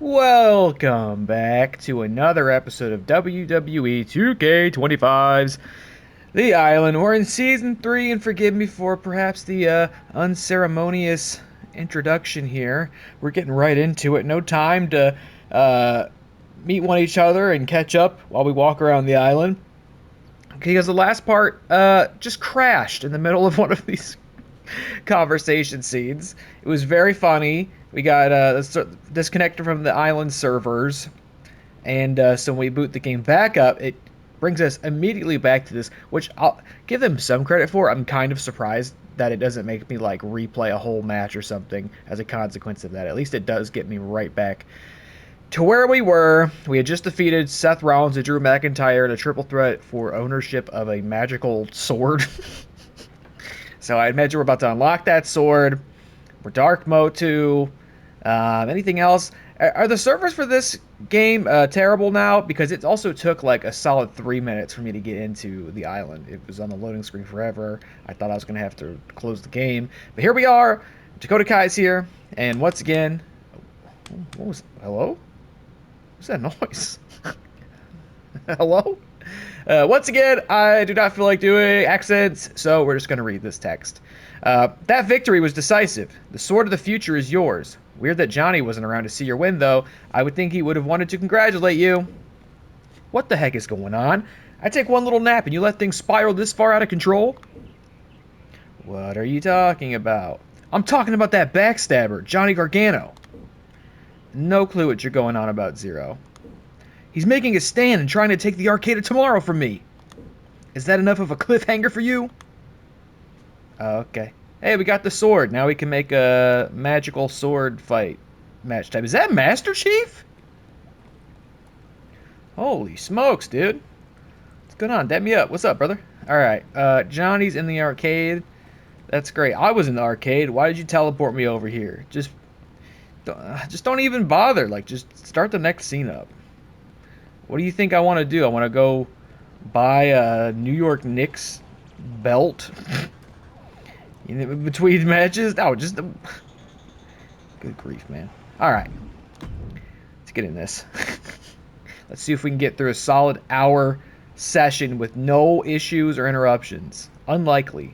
Welcome back to another episode of WWE 2K25's The Island. We're in Season 3, and forgive me for perhaps the unceremonious introduction here. We're getting right into it. No time to meet one each other and catch up while we walk around the island. Because the last part just crashed in the middle of one of these conversation scenes. It was very funny. We got disconnected from the island servers, and so when we boot the game back up, it brings us immediately back to this, which I'll give them some credit for. I'm kind of surprised that it doesn't make me like replay a whole match or something as a consequence of that. At least it does get me right back to where we were. We had just defeated Seth Rollins and Drew McIntyre in a triple threat for ownership of a magical sword. So I imagine we're about to unlock that sword. We're dark mode 2. Anything else? Are the servers for this game terrible now? Because it also took like a solid 3 minutes for me to get into the island. It was on the loading screen forever. I thought I was going to have to close the game. But here we are. Dakota Kai's here. And once again... What was... Hello? What's that noise? Hello? Once again, I do not feel like doing accents, so we're just going to read this text. That victory was decisive. The sword of the future is yours. Weird that Johnny wasn't around to see your win, though. I would think he would have wanted to congratulate you. What the heck is going on? I take one little nap and you let things spiral this far out of control? What are you talking about? I'm talking about that backstabber, Johnny Gargano. No clue what you're going on about, Zero. He's making a stand and trying to take the arcade of tomorrow from me. Is that enough of a cliffhanger for you? Okay. Hey, we got the sword. Now we can make a magical sword fight match type. Is that Master Chief? Holy smokes, dude. What's going on? Dab me up. What's up, brother? Alright. Johnny's in the arcade. That's great. I was in the arcade. Why did you teleport me over here? Just don't even bother. Like, just start the next scene up. What do you think I want to do? I want to go buy a New York Knicks belt in between matches? No, just... Good grief, man. Alright. Let's get in this. Let's see if we can get through a solid hour session with no issues or interruptions. Unlikely.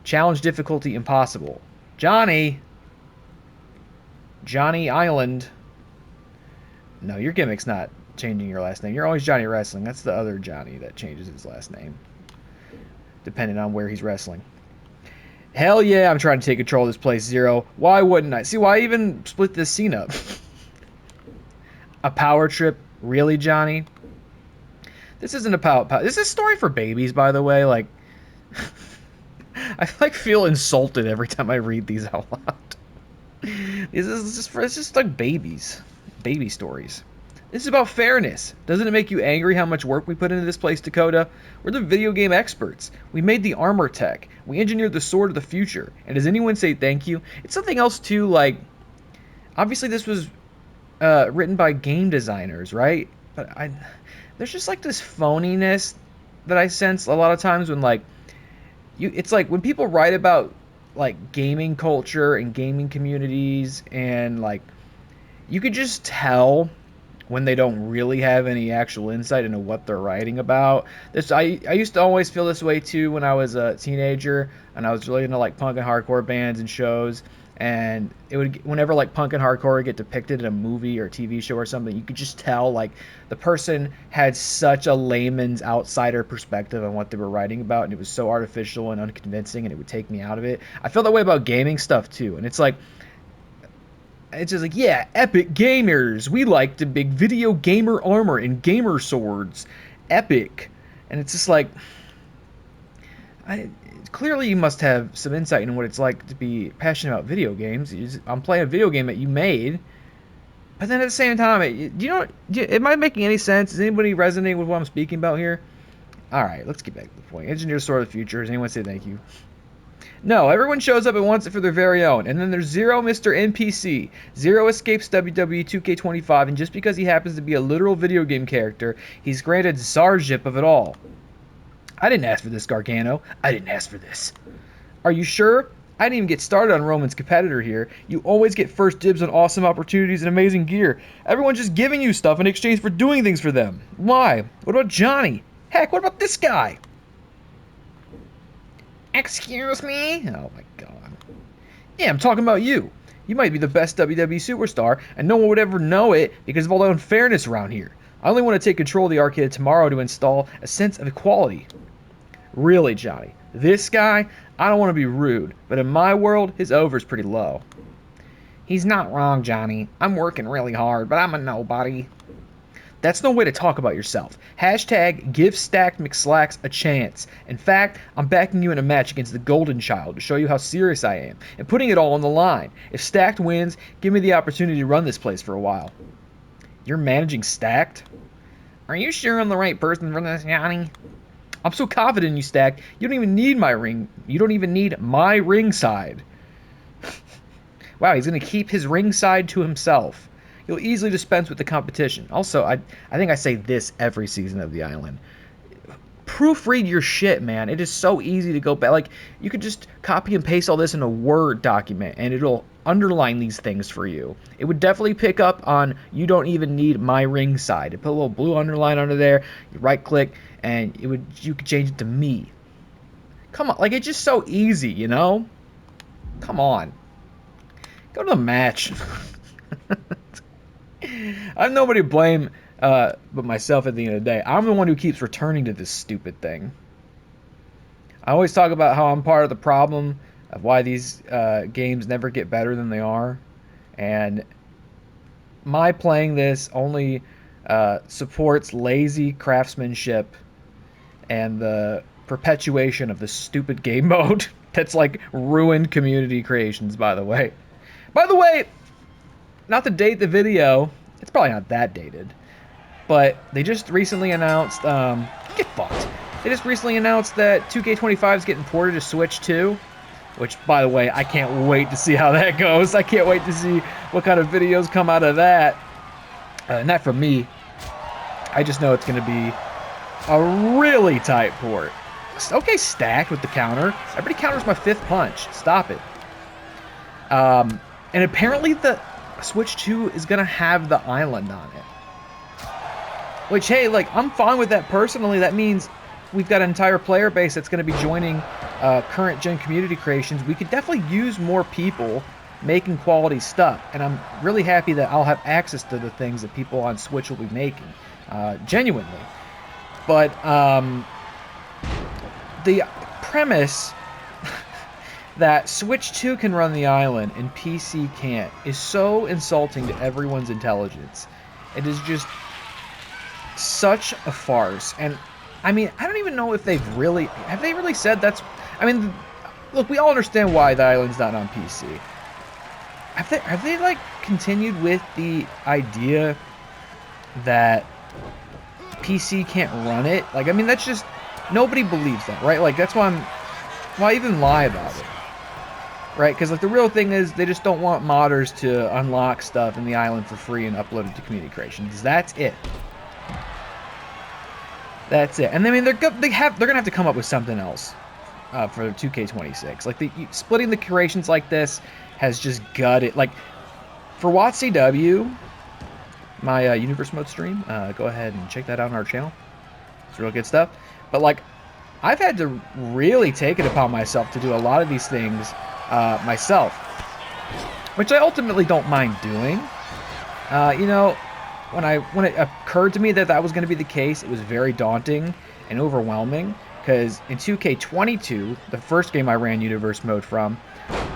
Challenge difficulty impossible. Johnny Island. No, your gimmick's not changing your last name. You're always Johnny Wrestling. That's the other Johnny that changes his last name, depending on where he's wrestling. Hell yeah, I'm trying to take control of this place, Zero. Why wouldn't I? See, why even split this scene up? A power trip? Really, Johnny? This isn't a power. This is a story for babies, by the way. Like, I like feel insulted every time I read these out loud. It's just like babies. Baby stories. This is about fairness. Doesn't it make you angry how much work we put into this place, Dakota? We're the video game experts. We made the armor tech. We engineered the sword of the future. And does anyone say thank you? It's something else too, like... Obviously this was written by game designers, right? But there's just like this phoniness that I sense a lot of times when like... It's like when people write about like gaming culture and gaming communities and like... You could just tell when they don't really have any actual insight into what they're writing about. I used to always feel this way too when I was a teenager and I was really into like punk and hardcore bands and shows, and it would, whenever like punk and hardcore would get depicted in a movie or a TV show or something, you could just tell like the person had such a layman's outsider perspective on what they were writing about, and it was so artificial and unconvincing, and it would take me out of it. I feel that way about gaming stuff too, and it's just like, yeah, epic gamers. We like the big video gamer armor and gamer swords. Epic. And it's just like, clearly you must have some insight into what it's like to be passionate about video games. I'm playing a video game that you made, but then at the same time, am I making any sense? Is anybody resonating with what I'm speaking about here? Alright, let's get back to the point. Engineer Sword of the Future. Does anyone say thank you? No, everyone shows up and wants it for their very own. And then there's Zero, Mr. NPC. Zero escapes WWE 2K25, and just because he happens to be a literal video game character, he's granted czarship of it all. I didn't ask for this, Gargano. I didn't ask for this. Are you sure? I didn't even get started on Roman's competitor here. You always get first dibs on awesome opportunities and amazing gear. Everyone's just giving you stuff in exchange for doing things for them. Why? What about Johnny? Heck, what about this guy? Excuse me? Oh my god. Yeah, I'm talking about you. You might be the best WWE superstar, and no one would ever know it because of all the unfairness around here. I only want to take control of the arcade tomorrow to install a sense of equality. Really, Johnny? This guy? I don't want to be rude, but in my world, his over's pretty low. He's not wrong, Johnny. I'm working really hard, but I'm a nobody. That's no way to talk about yourself. Hashtag give Stacked McSlacks a chance. In fact, I'm backing you in a match against the Golden Child to show you how serious I am, and putting it all on the line. If Stacked wins, give me the opportunity to run this place for a while. You're managing Stacked? Are you sure I'm the right person for this, Johnny? I'm so confident in you, Stacked. You don't even need my ring. You don't even need my ringside. Wow, he's going to keep his ringside to himself. You'll easily dispense with the competition. Also, I think I say this every season of the island. Proofread your shit, man. It is so easy to go back. Like, you could just copy and paste all this in a Word document, and it'll underline these things for you. It would definitely pick up on you don't even need my ringside. You put a little blue underline under there, you right-click, and you could change it to me. Come on, like, it's just so easy, you know? Come on. Go to the match. I have nobody to blame but myself at the end of the day. I'm the one who keeps returning to this stupid thing. I always talk about how I'm part of the problem of why these games never get better than they are. And my playing this only supports lazy craftsmanship and the perpetuation of the stupid game mode that's like ruined community creations, by the way. By the way, not to date the video, it's probably not that dated, but they just recently announced, get fucked. They just recently announced that 2K25 is getting ported to Switch 2, which, by the way, I can't wait to see how that goes. I can't wait to see what kind of videos come out of that. Not from me. I just know it's going to be a really tight port. Okay, Stacked with the counter. Everybody counters my fifth punch. Stop it. And apparently the Switch 2 is going to have the island on it. Which, hey, like, I'm fine with that personally. That means we've got an entire player base that's going to be joining current gen community creations. We could definitely use more people making quality stuff. And I'm really happy that I'll have access to the things that people on Switch will be making. Genuinely. But the premise that Switch 2 can run the island and PC can't is so insulting to everyone's intelligence. It is just such a farce. And I mean, I don't even know if have they really said that's, I mean, look, we all understand why the island's not on PC. Have they like continued with the idea that PC can't run it? Like, I mean, that's just, nobody believes that, right? Like, that's why even lie about it? Right, because like the real thing is they just don't want modders to unlock stuff in the island for free and upload it to community creations. That's it. That's it. And I mean they're gonna have to come up with something else for 2K26. Like splitting the creations like this has just gutted. Like for WotCW, my Universe Mode stream, go ahead and check that out on our channel. It's real good stuff. But like I've had to really take it upon myself to do a lot of these things myself, which I ultimately don't mind doing. You know, when it occurred to me that that was going to be the case, it was very daunting and overwhelming, because in 2K22, the first game I ran Universe Mode from,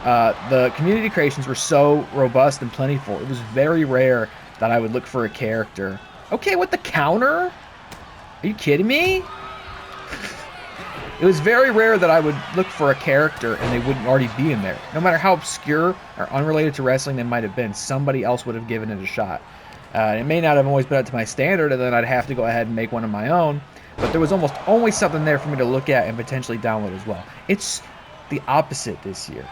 the community creations were so robust and plentiful. It was very rare that I would look for a character. Okay, with the counter? Are you kidding me? It was very rare that I would look for a character and they wouldn't already be in there. No matter how obscure or unrelated to wrestling they might have been, somebody else would have given it a shot. It may not have always been up to my standard, and then I'd have to go ahead and make one of my own, but there was almost always something there for me to look at and potentially download as well. It's the opposite this year.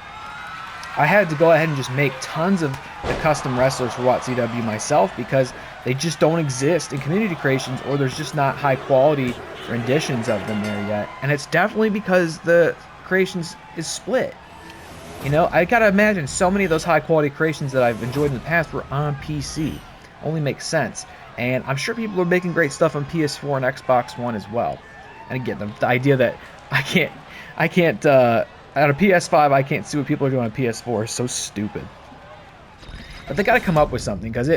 I had to go ahead and just make tons of the custom wrestlers for WotCW myself because they just don't exist in community creations, or there's just not high quality renditions of them there yet. And it's definitely because the creations is split. You know, I gotta imagine so many of those high quality creations that I've enjoyed in the past were on PC. Only makes sense. And I'm sure people are making great stuff on PS4 and Xbox One as well. And again, the idea that I can't, on a PS5, I can't see what people are doing on PS4 is so stupid. But they gotta come up with something, because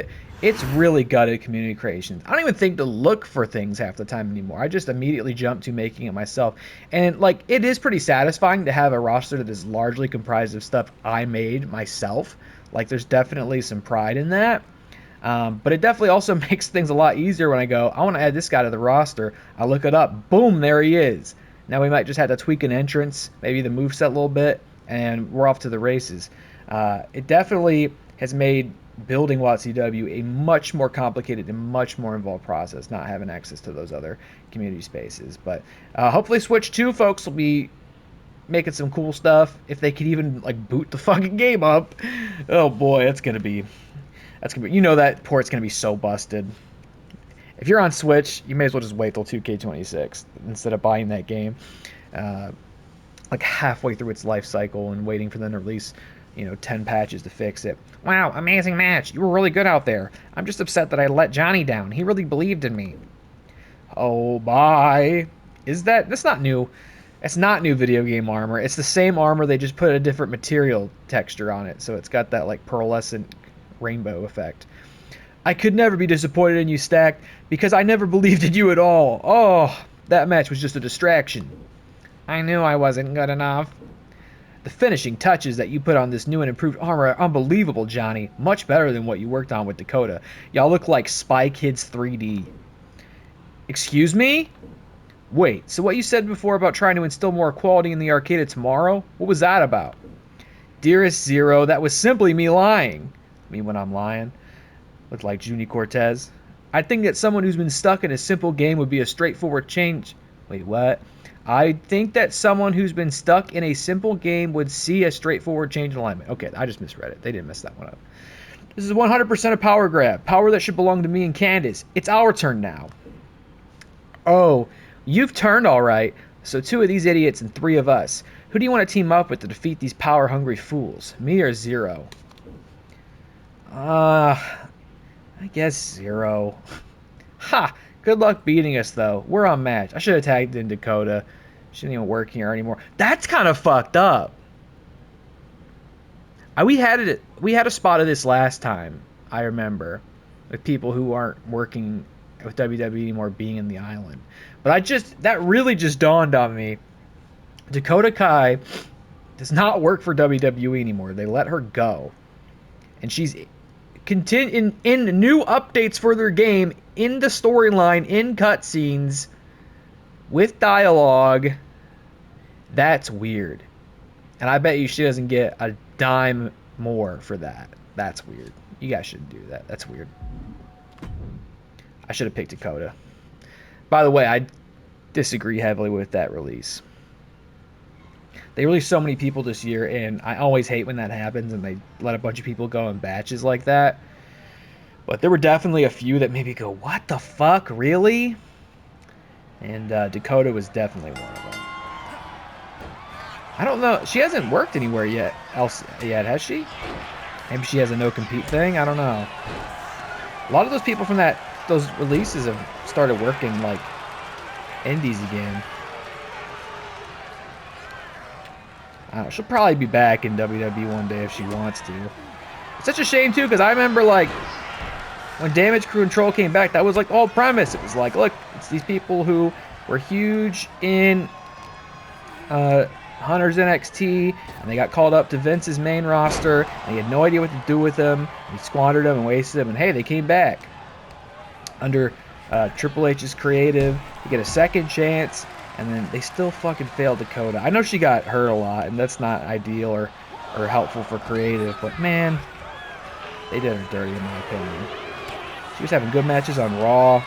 it's really gutted community creations. I don't even think to look for things half the time anymore. I just immediately jump to making it myself. And, like, it is pretty satisfying to have a roster that is largely comprised of stuff I made myself. Like, there's definitely some pride in that. But it definitely also makes things a lot easier when I go, I want to add this guy to the roster. I look it up. Boom, there he is. Now we might just have to tweak an entrance, maybe the moveset a little bit, and we're off to the races. It definitely has made building WotCW a much more complicated and much more involved process, not having access to those other community spaces. But hopefully Switch 2 folks will be making some cool stuff. If they could even like boot the fucking game up. Oh boy, that's gonna be, you know, that port's gonna be so busted. If you're on Switch, you may as well just wait till 2K26 instead of buying that game like halfway through its life cycle and waiting for them to release, you know, 10 patches to fix it. Wow, amazing match. You were really good out there. I'm just upset that I let Johnny down. He really believed in me. Oh, bye. That's not new. It's not new video game armor. It's the same armor, they just put a different material texture on it, so it's got that like pearlescent rainbow effect. I could never be disappointed in you, Stack, because I never believed in you at all. Oh, that match was just a distraction. I knew I wasn't good enough. The finishing touches that you put on this new and improved armor are unbelievable, Johnny. Much better than what you worked on with Dakota. Y'all look like Spy Kids 3D. Excuse me? Wait, so what you said before about trying to instill more quality in the arcade of tomorrow? What was that about? Dearest Zero, that was simply me lying. Me when I'm lying. Look like Junie Cortez. I think that someone who's been stuck in a simple game would be a straightforward change. Wait, what? I think that someone who's been stuck in a simple game would see a straightforward change in alignment. Okay, I just misread it. They didn't mess that one up. This is 100% a power grab. Power that should belong to me and Candace. It's our turn now. Oh, you've turned all right. So 2 of these idiots and 3 of us. Who do you want to team up with to defeat these power-hungry fools? Me or Zero? I guess Zero. Ha! Good luck beating us, though. We're on match. I should have tagged in Dakota. She didn't even work here anymore. That's kind of fucked up. We had a spot of this last time, I remember, with people who aren't working with WWE anymore being in the island. But that really just dawned on me. Dakota Kai does not work for WWE anymore. They let her go. And she's in new updates for their game, in the storyline, in cutscenes, with dialogue. That's weird. And I bet you she doesn't get a dime more for that. That's weird. You guys shouldn't do that. That's weird. I should have picked Dakota. By the way, I disagree heavily with that release. They released so many people this year, and I always hate when that happens and they let a bunch of people go in batches like that. But there were definitely a few that maybe go, what the fuck, really? And Dakota was definitely one of them. I don't know. She hasn't worked anywhere yet, has she? Maybe she has a no-compete thing? I don't know. A lot of those people from those releases have started working, like, indies again. I don't know, she'll probably be back in WWE one day if she wants to. It's such a shame, too, because I remember, like, when Damage Control came back, that was, like, the whole premise. It was like, look, it's these people who were huge in Hunter's NXT, and they got called up to Vince's main roster, and he had no idea what to do with them. He squandered them and wasted them, and hey, they came back. Under Triple H's creative, they get a second chance, and then they still fucking failed Dakota. I know she got hurt a lot, and that's not ideal or helpful for creative, but man, they did her dirty in my opinion. She was having good matches on Raw.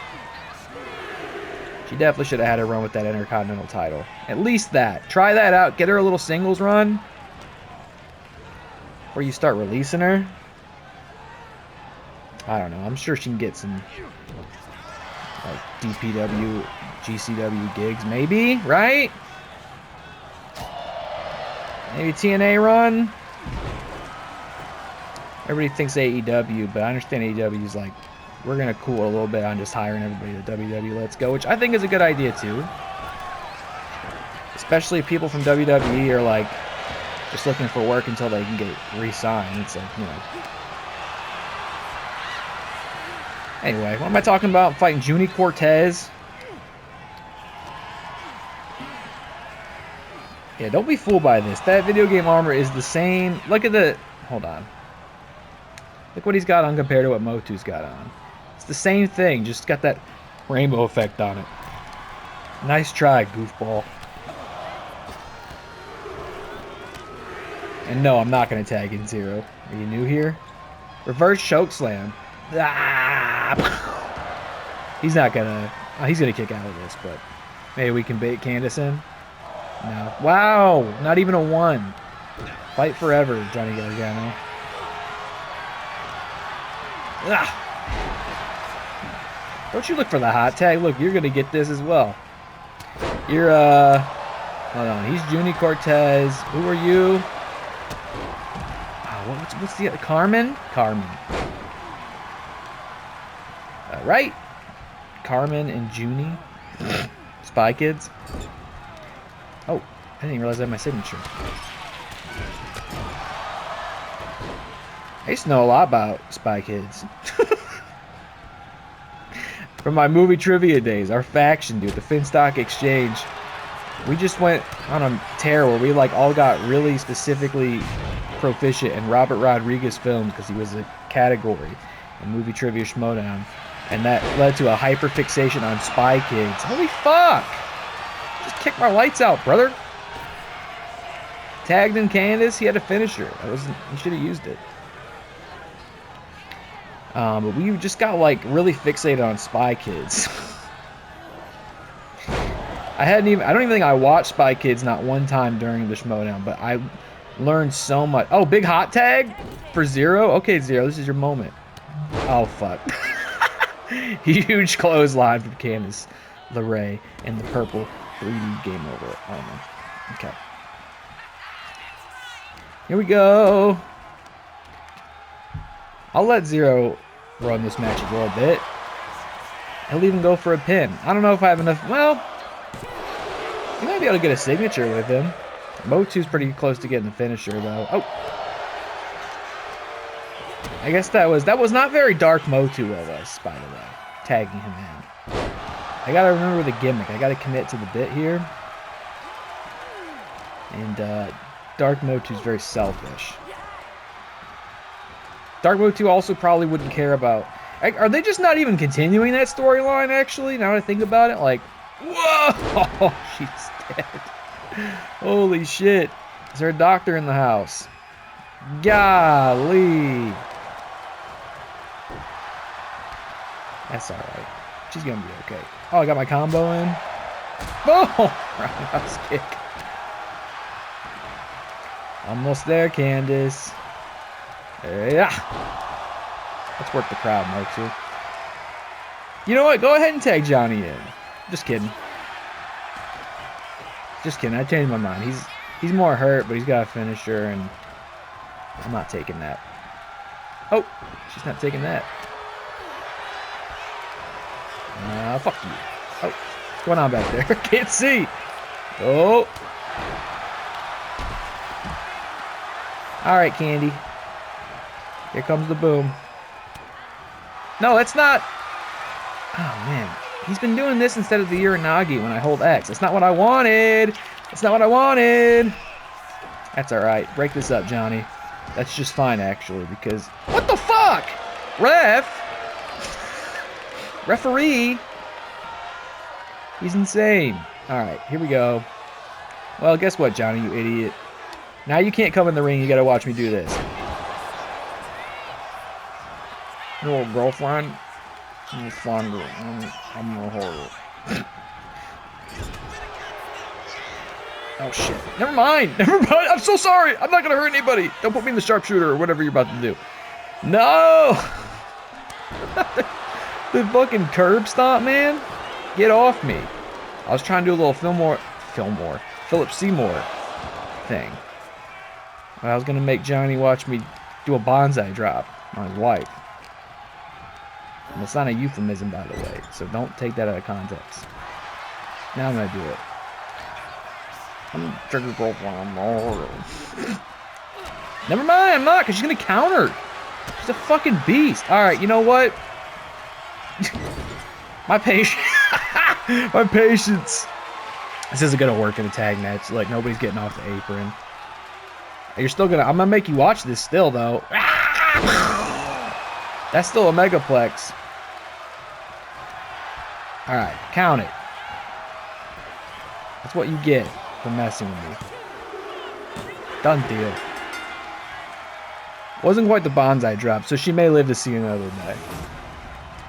She definitely should have had a run with that Intercontinental title. At least that. Try that out. Get her a little singles run before you start releasing her. I don't know. I'm sure she can get some like DPW, GCW gigs, maybe, right? Maybe TNA run. Everybody thinks AEW, but I understand AEW is like, we're going to cool a little bit on just hiring everybody to WWE Let's Go, which I think is a good idea too. Especially if people from WWE are like just looking for work until they can get re-signed. It's like, you know. Anyway, what am I talking about? I'm fighting Junie Cortez. Yeah, don't be fooled by this. That video game armor is the same. Look at the... Hold on. Look what he's got on compared to what Motu's got on. It's the same thing, just got that rainbow effect on it. Nice try, goofball. And no, I'm not going to tag in Zero. Are you new here? Reverse choke slam. Ah! He's not going to... he's going to kick out of this, but maybe we can bait Candice in. No. Wow! Not even a 1. Fight forever, Johnny Gargano. Ah! Don't you look for the hot tag. Look, you're going to get this as well. You're, hold on. He's Junie Cortez. Who are you? What's the... Carmen? Carmen. Right? Carmen and Junie. Spy Kids. Oh, I didn't even realize I had my signature. I used to know a lot about Spy Kids. From my movie trivia days, our faction, dude, the Finstock Exchange. We just went on a tear where we like all got really specifically proficient in Robert Rodriguez films because he was a category in movie trivia schmodown. And that led to a hyperfixation on Spy Kids. Holy fuck! Just kick my lights out, brother. Tagged in Candice, he had a finisher. That wasn't. He should have used it. But we just got like really fixated on Spy Kids. I don't even think I watched Spy Kids not one time during the Schmodown, but I learned so much. Oh, big hot tag for Zero. Okay, Zero, this is your moment. Oh fuck. Huge clothesline from Candice LeRae and the purple 3D game over armor. Okay. Here we go. I'll let Zero run this match a little bit. He'll even go for a pin. I don't know if I have enough. Well, you might be able to get a signature with him. Motu's pretty close to getting the finisher, though. Oh. I guess that was not very dark Motu of us, by the way. Tagging him in. I gotta remember the gimmick. I gotta commit to the bit here. And Dark Motu's very selfish. Dark Motu also probably wouldn't care about... Are they just not even continuing that storyline, actually? Now that I think about it, like... Whoa! She's dead. Holy shit. Is there a doctor in the house? Golly. That's alright. She's gonna be okay. Oh, I got my combo in. Oh! Roundhouse kick. Almost there, Candice. Yeah. Let's work the crowd, Motu. You know what? Go ahead and tag Johnny in. Just kidding. Just kidding. I changed my mind. He's more hurt, but he's got a finisher, and I'm not taking that. Oh, she's not taking that. Fuck you. Oh, what's going on back there? Can't see. Oh. All right, Candy. Here comes the boom. No, it's not. Oh, man. He's been doing this instead of the Uranagi when I hold X. That's not what I wanted. That's not what I wanted. That's all right. Break this up, Johnny. That's just fine, actually, because... What the fuck? Referee? He's insane. All right, here we go. Well, guess what, Johnny, you idiot. Now you can't come in the ring. You got to watch me do this. Your old girlfriend? I'm fond of it. I'm a horror. Oh, shit. Never mind. Never mind. I'm so sorry. I'm not going to hurt anybody. Don't put me in the sharpshooter or whatever you're about to do. No! The fucking curb stomp, man. Get off me. I was trying to do a little Philip Seymour thing. I was going to make Johnny watch me do a bonsai drop on his wife. And it's not a euphemism, by the way, so don't take that out of context. Now I'm gonna do it. I'm trigger girlfriend. Never mind, I'm not, because she's gonna counter. She's a fucking beast. Alright, you know what? My patience. My patience. This isn't gonna work in a tag match. Like, nobody's getting off the apron. You're still gonna... I'm gonna make you watch this still, though. That's still a megaplex. Alright, count it. That's what you get for messing with me. Done deal. Wasn't quite the bonsai drop, so she may live to see another day.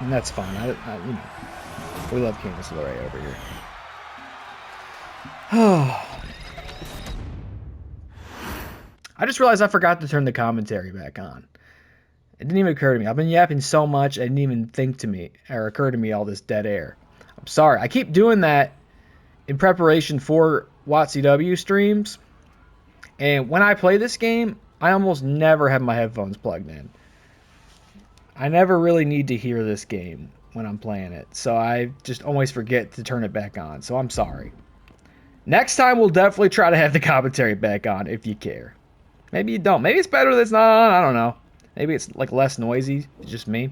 And that's fine. You know, we love Candice LeRae over here. I just realized I forgot to turn the commentary back on. It didn't even occur to me. I've been yapping so much, it didn't even think to me or occur to me all this dead air. I'm sorry. I keep doing that in preparation for WotCW streams. And when I play this game, I almost never have my headphones plugged in. I never really need to hear this game when I'm playing it. So I just always forget to turn it back on. So I'm sorry. Next time, we'll definitely try to have the commentary back on if you care. Maybe you don't. Maybe it's better that it's not on. I don't know. Maybe it's like less noisy. It's just me.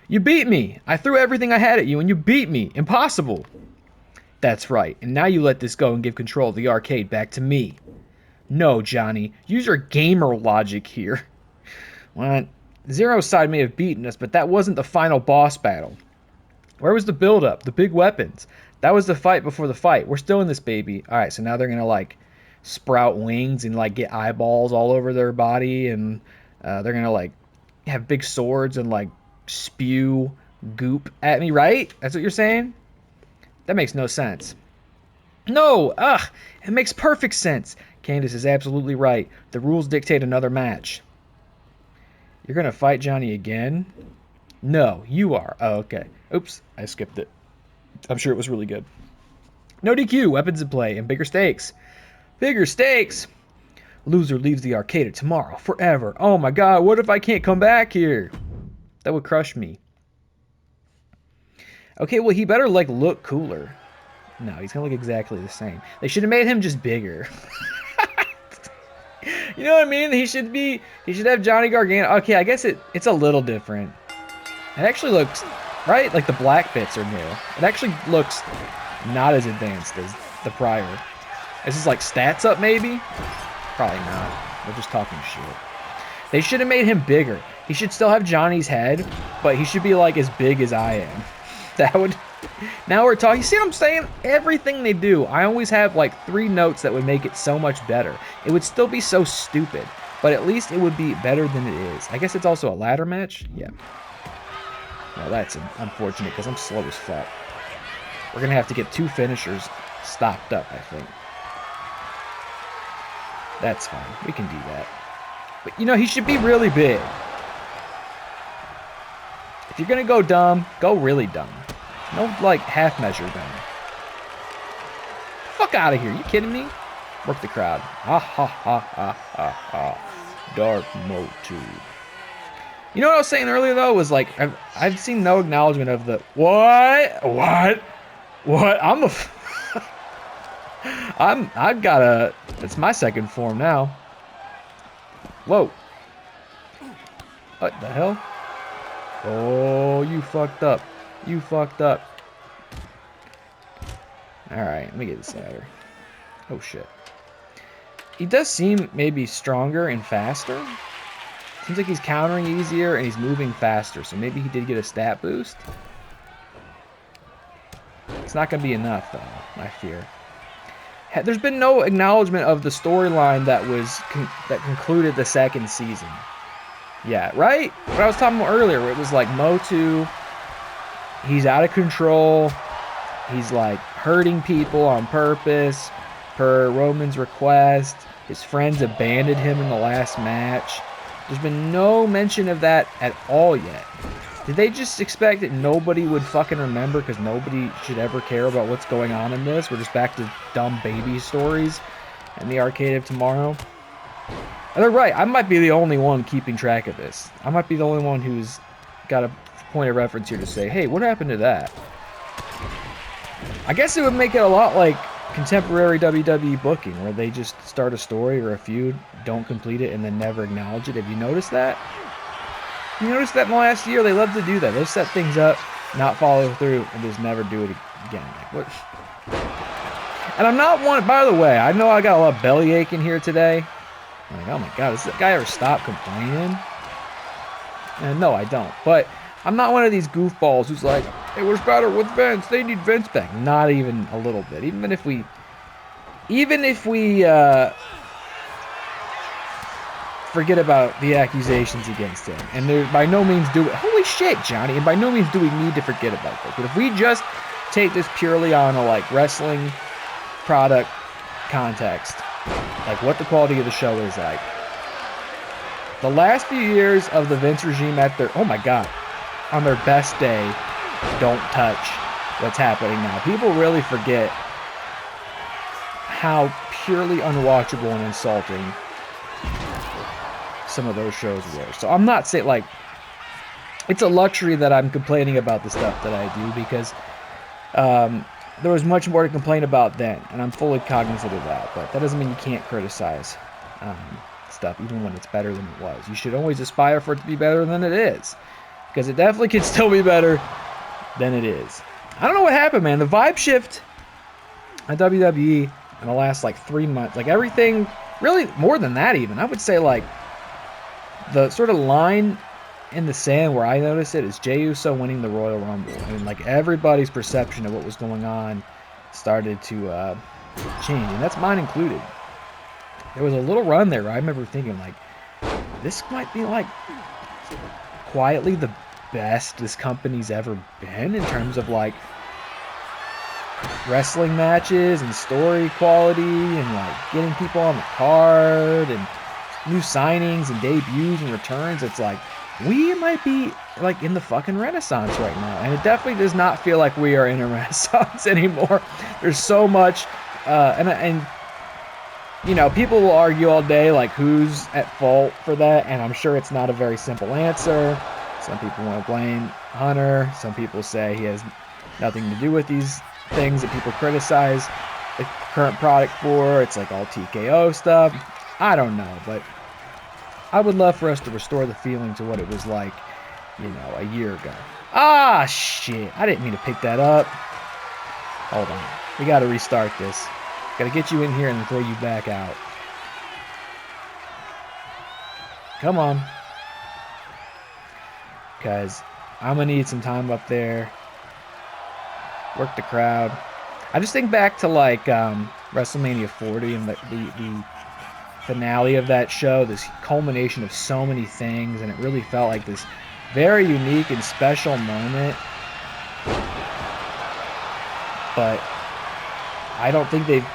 You beat me. I threw everything I had at you and you beat me. Impossible. That's right. And now you let this go and give control of the arcade back to me. No, Johnny. Use your gamer logic here. Well, Zero's side may have beaten us, but that wasn't the final boss battle. Where was the build-up? The big weapons? That was the fight before the fight. We're still in this, baby. All right, so now they're going to, like, sprout wings and, like, get eyeballs all over their body. And they're going to, like, have big swords and, like, spew goop at me, right? That's what you're saying? That makes no sense. No! Ugh! It makes perfect sense. Candice is absolutely right. The rules dictate another match. You're going to fight Johnny again? No, you are. Oh, okay. Oops, I skipped it. I'm sure it was really good. No DQ, weapons in play, and bigger stakes. Bigger stakes? Loser leaves the arcade tomorrow, forever. Oh my god, what if I can't come back here? That would crush me. Okay, well, he better, like, look cooler. No, he's gonna look exactly the same. They should have made him just bigger. You know what I mean? He should have Johnny Gargano. Okay, I guess it's a little different. It actually looks, right? Like the black bits are new. It actually looks not as advanced as the prior. Is this like stats up maybe? Probably not. We're just talking shit. They should have made him bigger. He should still have Johnny's head, but he should be like as big as I am. That would... Now we're talking. You see what I'm saying? Everything they do, I always have like 3 notes that would make it so much better. It would still be so stupid, but at least it would be better than it is. I guess it's also a ladder match? Yeah. Well, that's unfortunate because I'm slow as fuck. We're going to have to get 2 finishers stocked up, I think. That's fine. We can do that. But, you know, he should be really big. If you're going to go dumb, go really dumb. No, like, half-measure dumb. Fuck out of here. You kidding me? Work the crowd. Ha, ha, ha, ha, ha, ha. Dark mode 2. You know what I was saying earlier, though? Was, like, I've seen no acknowledgement of the... What? I'm a... I've got a... It's my second form now. Whoa. What the hell? Oh, you fucked up. You fucked up. Alright, let me get this ladder. Oh, shit. He does seem maybe stronger and faster. Seems like he's countering easier and he's moving faster. So maybe he did get a stat boost. It's not going to be enough, though, I fear. There's been no acknowledgement of the storyline that concluded the 2nd season. Yeah, right? What I was talking about earlier, where it was like Motu, he's out of control, he's like hurting people on purpose, per Roman's request, his friends abandoned him in the last match. There's been no mention of that at all yet. Did they just expect that nobody would fucking remember because nobody should ever care about what's going on in this? We're just back to dumb baby stories in the arcade of tomorrow. they're right. I might be the only one keeping track of this. I might be the only one who's got a point of reference here to say, hey, what happened to that? I guess it would make it a lot like contemporary WWE booking, where they just start a story or a feud, don't complete it, and then never acknowledge it. Have you noticed that? You noticed that in the last year? They love to do that. They'll set things up, not follow through, and just never do it again. Like, what? And I'm not one, by the way, I know I got a lot of bellyache in here today. I'm like, oh my god, does that guy ever stop complaining? And no, I don't. But I'm not one of these goofballs who's like, hey, what's better with Vince? They need Vince back. Not even a little bit. Even if we forget about the accusations against him, and there by no means do it. Holy shit, Johnny! And by no means do we need to forget about this. But if we just take this purely on a like wrestling product context, like what the quality of the show is like. The last few years of the Vince regime at their, oh my god, on their best day, don't touch what's happening now. People really forget how purely unwatchable and insulting some of those shows were. So I'm not saying, like, it's a luxury that I'm complaining about the stuff that I do, because there was much more to complain about then, and I'm fully cognizant of that. But that doesn't mean you can't criticize stuff, even when it's better than it was. You should always aspire for it to be better than it is, because it definitely can still be better than it is. I don't know what happened, man. The vibe shift at WWE in the last, like, 3 months, like, everything, really more than that even. I would say, like, the sort of line in the sand where I notice it is Jey Uso winning the Royal Rumble. I mean, like, everybody's perception of what was going on started to change, and that's mine included. There was a little run there where I remember thinking, like, this might be, like, quietly the best this company's ever been in terms of, like, wrestling matches and story quality and, like, getting people on the card and new signings and debuts and returns. It's like, we might be, like, in the fucking renaissance right now. And it definitely does not feel like we are in a renaissance anymore. There's so much, and you know, people will argue all day, like, who's at fault for that, and I'm sure it's not a very simple answer. Some people want to blame Hunter. Some people say he has nothing to do with these things that people criticize the current product for. It's like all TKO stuff. I don't know, but I would love for us to restore the feeling to what it was like, you know, a year ago. Ah, shit. I didn't mean to pick that up. Hold on. We got to restart this. Got to get you in here and then throw you back out. Come on. Because I'm going to need some time up there. Work the crowd. I just think back to, like, WrestleMania 40 and the finale of that show, this culmination of so many things, and it really felt like this very unique and special moment. But I don't think they've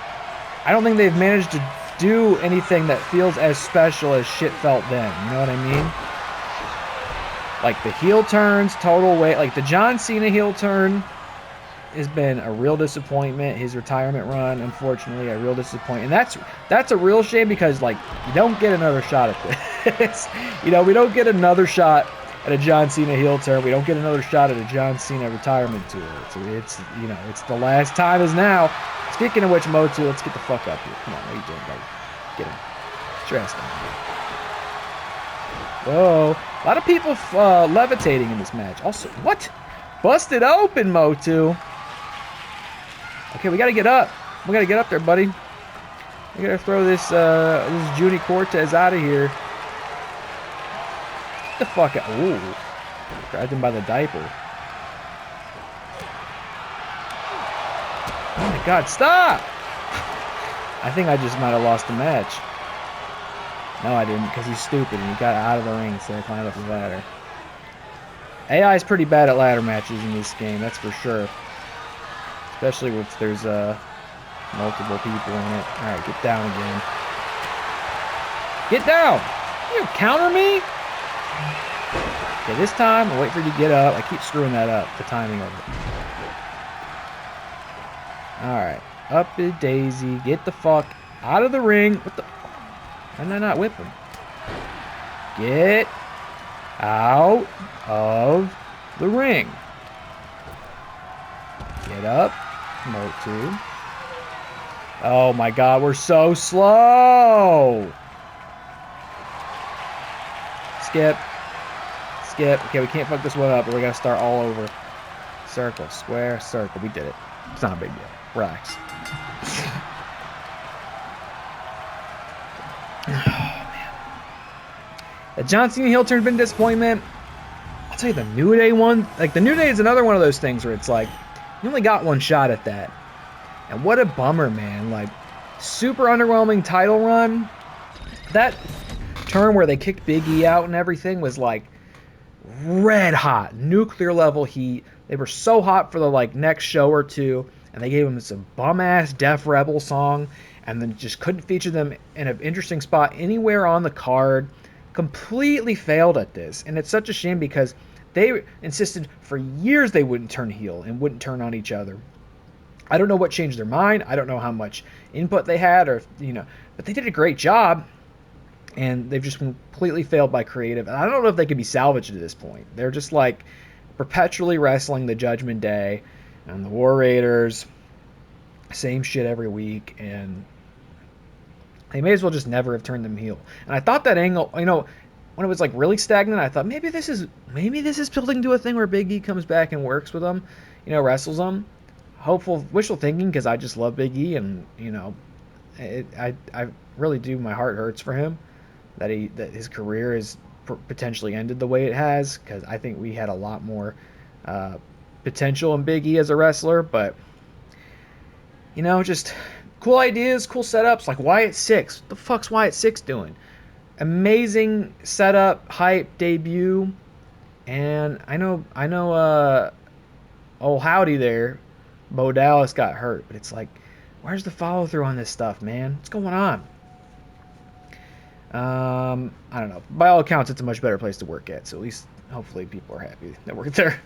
managed to do anything that feels as special as shit felt then. You know what I mean? Like the heel turns, total weight, like the John Cena heel turn has been a real disappointment. His retirement run, unfortunately, a real disappointment. And that's a real shame, because, like, you don't get another shot at this. You know, we don't get another shot at a John Cena heel turn. We don't get another shot at a John Cena retirement tour. It's you know, it's the last time is now. Speaking of which, Motu, let's get the fuck up here. Come on, what are you doing, buddy? Get him. Stressed down here. Whoa. A lot of people levitating in this match. Also, what? Busted open, Motu. Okay, we gotta get up. We gotta get up there, buddy. We gotta throw this Junie Cortez out of here. Get the fuck out. Ooh. Grabbed him by the diaper. Oh my god, stop! I think I just might have lost the match. No, I didn't, because he's stupid and he got out of the ring instead of climbing up the ladder. AI is pretty bad at ladder matches in this game, that's for sure. Especially if there's multiple people in it. Alright, get down again. Get down! You counter me? Okay, this time I'll wait for you to get up. I keep screwing that up, the timing of it. Alright, up to Daisy. Get the fuck out of the ring. What the? Why did I not whip him? Get out of the ring. Get up. Mode 2. Oh my god, we're so slow. Skip. Skip. Okay, we can't fuck this one up, but we gotta start all over. Circle, square, circle. We did it. It's not a big deal. Relax. Oh, man. The John Cena heel turn has been a disappointment. I'll tell you, the New Day one, like, the New Day is another one of those things where it's like, you only got one shot at that. And what a bummer, man. Like, super underwhelming title run. That turn where they kicked Big E out and everything was like red hot, nuclear level heat. They were so hot for the like next show or two, and they gave them some bum-ass Def Rebel song, and then just couldn't feature them in an interesting spot anywhere on the card. Completely failed at this, and it's such a shame because they insisted for years they wouldn't turn heel and wouldn't turn on each other. I don't know what changed their mind. I don't know how much input they had, or but they did a great job, and they've just completely failed by creative. And I don't know if they can be salvaged at this point. They're just like perpetually wrestling the Judgment Day and the War Raiders, same shit every week, and they may as well just never have turned them heel. And I thought that angle, when it was like really stagnant, I thought maybe this is building to a thing where Big E comes back and works with them, wrestles them. Hopeful, wishful thinking, because I just love Big E, and I really do. My heart hurts for him that his career is potentially ended the way it has, because I think we had a lot more potential in Big E as a wrestler. But just cool ideas, cool setups, like Wyatt Six. What the fuck's Wyatt Six doing? Amazing setup, hype, debut, and I know. Oh, howdy there. Bo Dallas got hurt, but it's like, where's the follow through on this stuff, man? What's going on? I don't know. By all accounts, it's a much better place to work at, so at least hopefully people are happy that we're there.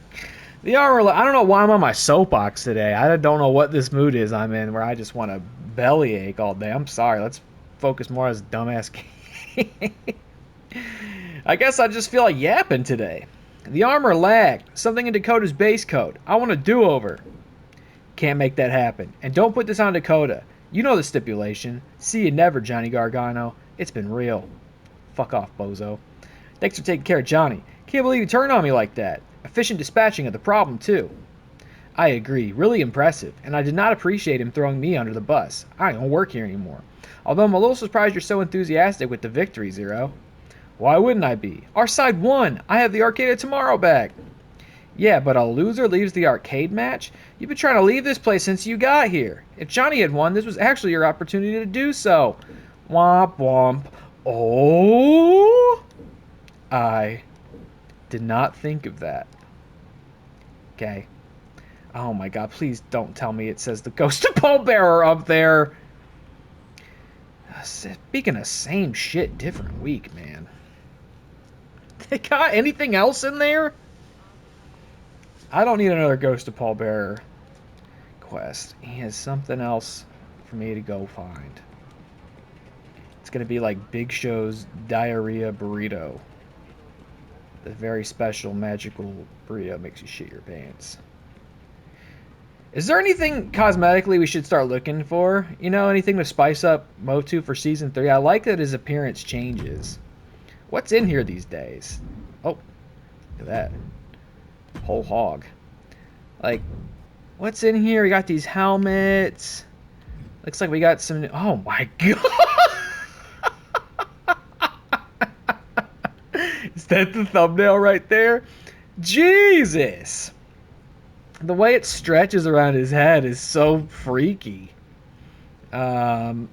The armor, I don't know why I'm on my soapbox today. I don't know what this mood is I'm in, where I just want to bellyache all day. I'm sorry. Let's focus more on this dumbass game. I guess I just feel like yapping today. The armor lagged. Something in Dakota's base code. I want a do-over. Can't make that happen. And don't put this on Dakota. You know the stipulation. See you never, Johnny Gargano. It's been real. Fuck off, bozo. Thanks for taking care of Johnny. Can't believe you turned on me like that. Efficient dispatching of the problem, too. I agree. Really impressive. And I did not appreciate him throwing me under the bus. I don't work here anymore. Although I'm a little surprised you're so enthusiastic with the victory, Zero. Why wouldn't I be? Our side won. I have the Arcade of Tomorrow back. Yeah, but a loser leaves the arcade match? You've been trying to leave this place since you got here. If Johnny had won, this was actually your opportunity to do so. Womp womp. Oh! I did not think of that. Okay. Oh my god, please don't tell me it says the Ghost of Pallbearer up there. Speaking of same shit, different week, man. They got anything else in there? I don't need another Ghost of Pallbearer quest. He has something else for me to go find. It's going to be like Big Show's Diarrhea Burrito. The very special magical burrito makes you shit your pants. Is there anything cosmetically we should start looking for? Anything to spice up Motu for Season 3? I like that his appearance changes. What's in here these days? Oh, look at that. Whole hog. Like, what's in here? We got these helmets. Looks like we got some... Oh my god! Is that the thumbnail right there? Jesus! The way it stretches around his head is so freaky. Is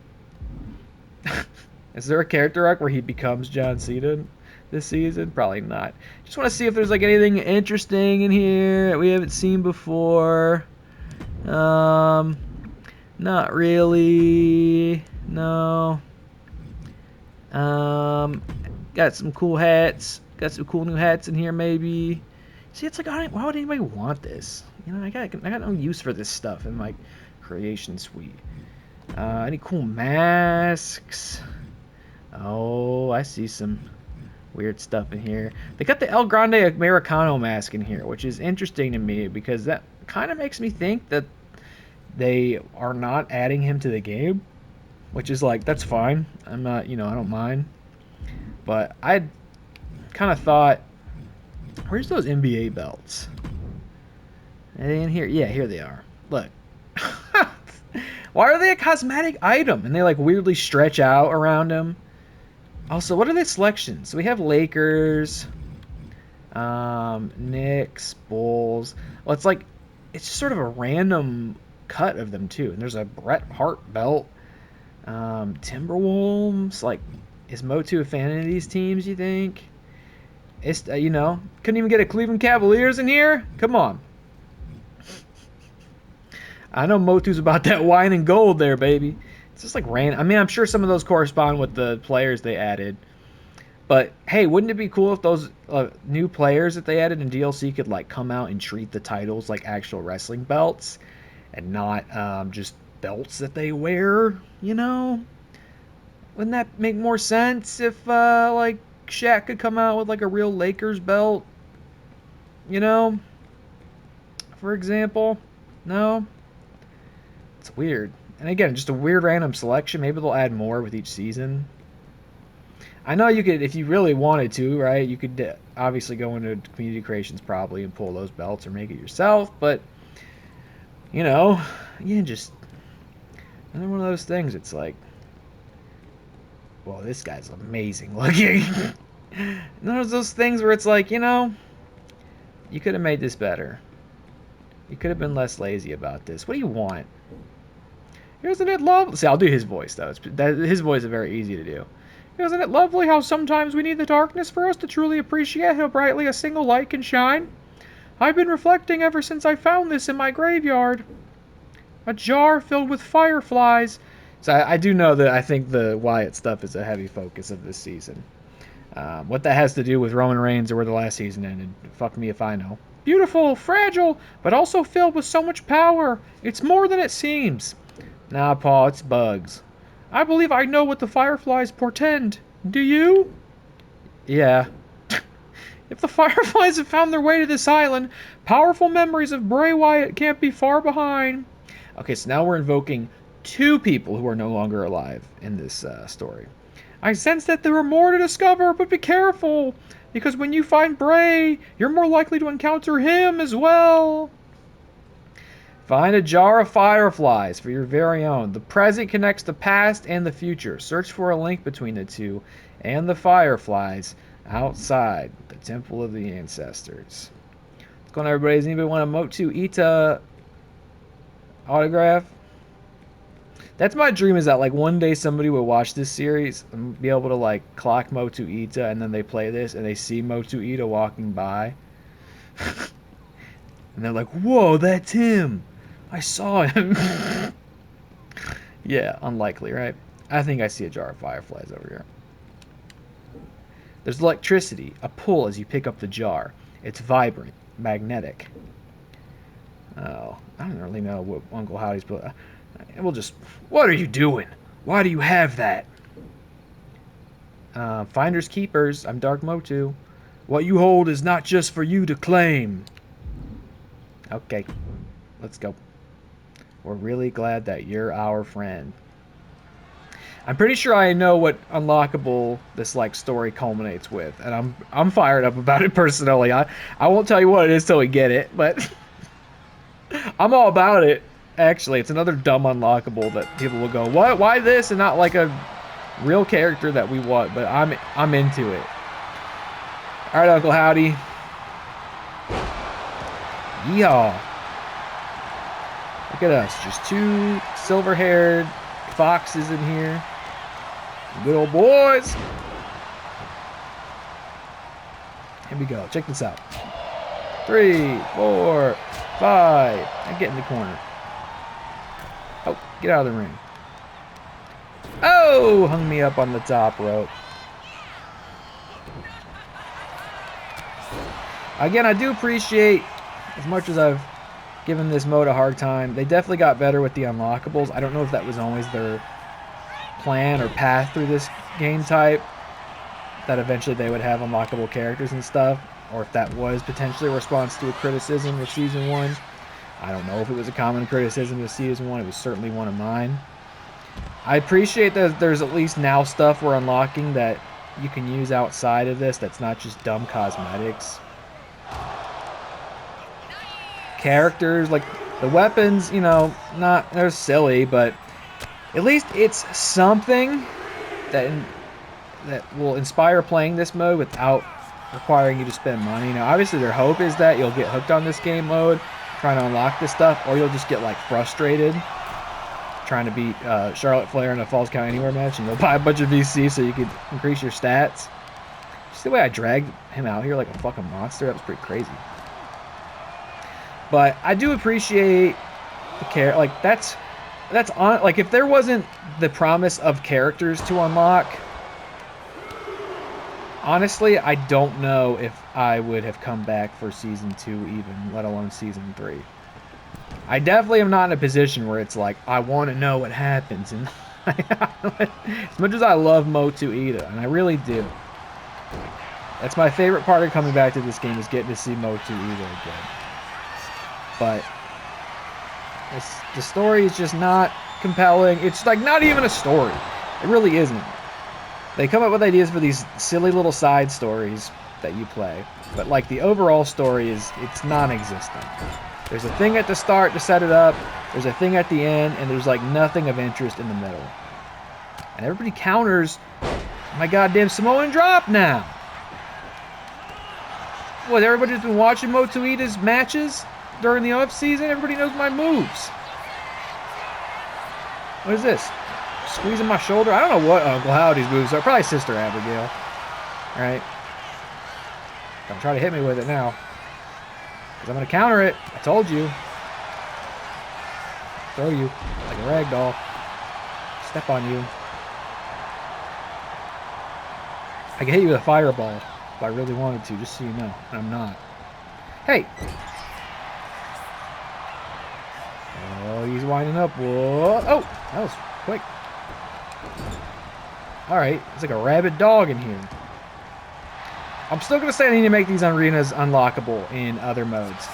there a character arc where he becomes John Cena this season? Probably not. Just want to see if there's like anything interesting in here that we haven't seen before. Not really. No. Got some cool hats. Got some cool new hats in here, maybe. See, it's like, why would anybody want this? I got no use for this stuff in my creation suite. Any cool masks? Oh, I see some Weird stuff in here. They got the El Grande Americano mask in here, which is interesting to me because that kind of makes me think that they are not adding him to the game, which is like, that's fine. I'm not, I don't mind. But I kind of thought, where's those NBA belts? Are they in here? Yeah, here they are. Look. Why are they a cosmetic item? And they like weirdly stretch out around him. Also, what are the selections? So we have Lakers, Knicks, Bulls. Well, it's just sort of a random cut of them too. And there's a Bret Hart belt. Timberwolves. Like, is Motu a fan of these teams, you think? It's, couldn't even get a Cleveland Cavaliers in here? Come on. I know Motu's about that wine and gold there, baby. It's just like random. I mean, I'm sure some of those correspond with the players they added. But, hey, wouldn't it be cool if those new players that they added in DLC could, like, come out and treat the titles like actual wrestling belts and not just belts that they wear, Wouldn't that make more sense if, like, Shaq could come out with, like, a real Lakers belt? For example? No? It's weird. And again, just a weird random selection. Maybe they'll add more with each season. I know you could, if you really wanted to, right? You could obviously go into Community Creations probably and pull those belts or make it yourself. But, just another one of those things. It's like, well, this guy's amazing looking. There's those things where it's like, you could have made this better. You could have been less lazy about this. What do you want? Isn't it lovely? See, I'll do his voice, though. His voice is very easy to do. Isn't it lovely how sometimes we need the darkness for us to truly appreciate how brightly a single light can shine? I've been reflecting ever since I found this in my graveyard. A jar filled with fireflies. So I do know that I think the Wyatt stuff is a heavy focus of this season. What that has to do with Roman Reigns or where the last season ended, fuck me if I know. Beautiful, fragile, but also filled with so much power. It's more than it seems. Nah, Paul, it's bugs. I believe I know what the fireflies portend. Do you? Yeah. If the fireflies have found their way to this island, powerful memories of Bray Wyatt can't be far behind. Okay, so now we're invoking two people who are no longer alive in this story. I sense that there are more to discover, but be careful, because when you find Bray, you're more likely to encounter him as well. Find a jar of fireflies for your very own. The present connects the past and the future. Search for a link between the two and the fireflies outside the Temple of the Ancestors. What's going on, everybody? Does anybody want a Motu Ita autograph? That's my dream, is that like one day somebody would watch this series and be able to like clock Motu Ita, and then they play this and they see Motu Ita walking by. And they're like, whoa, that's him. I saw him. Yeah, unlikely, right? I think I see a jar of fireflies over here. There's electricity, a pull as you pick up the jar. It's vibrant, magnetic. Oh, I don't really know what Uncle Howdy's put. We'll just... What are you doing? Why do you have that? Finders keepers. I'm Dark Motu. What you hold is not just for you to claim. Okay, let's go. We're really glad that you're our friend. I'm pretty sure I know what unlockable this like story culminates with, and I'm fired up about it personally. I won't tell you what it is till we get it, but I'm all about it. Actually, it's another dumb unlockable that people will go, what? Why this and not like a real character that we want? But I'm into it. All right, Uncle Howdy. Yeehaw. Look at us, just two silver-haired foxes in here. Good old boys. Here we go. Check this out. 3, 4, 5. Now get in the corner. Oh, get out of the ring. Oh, hung me up on the top rope. Again, I do appreciate, as much as I've given this mode a hard time, they definitely got better with the unlockables. I don't know if that was always their plan or path through this game type, that eventually they would have unlockable characters and stuff, or if that was potentially a response to a criticism of Season 1. I don't know if it was a common criticism of Season 1. It was certainly one of mine. I appreciate that there's at least now stuff we're unlocking that you can use outside of this that's not just dumb cosmetics. Characters, like the weapons, you know, they're silly, but at least it's something that will inspire playing this mode without requiring you to spend money. Now, obviously, their hope is that you'll get hooked on this game mode, trying to unlock this stuff, or you'll just get, like, frustrated trying to beat Charlotte Flair in a Falls Count Anywhere match, and you'll buy a bunch of VC so you can increase your stats. Just the way I dragged him out here like a fucking monster, that was pretty crazy. But I do appreciate the care. Like, that's on. Like, if there wasn't the promise of characters to unlock, honestly, I don't know if I would have come back for Season 2 even, let alone Season 3. I definitely am not in a position where it's like, I want to know what happens. And as much as I love Motu Ida, and I really do, that's my favorite part of coming back to this game, is getting to see Motu Ida again. But the story is just not compelling. It's like not even a story. It really isn't. They come up with ideas for these silly little side stories that you play, but like the overall story it's non-existent. There's a thing at the start to set it up, there's a thing at the end, and there's like nothing of interest in the middle. And everybody counters my goddamn Samoan drop now. What, everybody's been watching Motu Ida's matches during the off-season? Everybody knows my moves. What is this? Squeezing my shoulder? I don't know what Uncle Howdy's moves are. Probably Sister Abigail. Right? Don't try to hit me with it now, because I'm going to counter it. I told you. Throw you like a rag doll. Step on you. I can hit you with a fireball if I really wanted to, just so you know. And I'm not. Hey! Oh, he's winding up. Whoa. Oh, that was quick. Alright, it's like a rabid dog in here. I'm still going to say I need to make these arenas unlockable in other modes.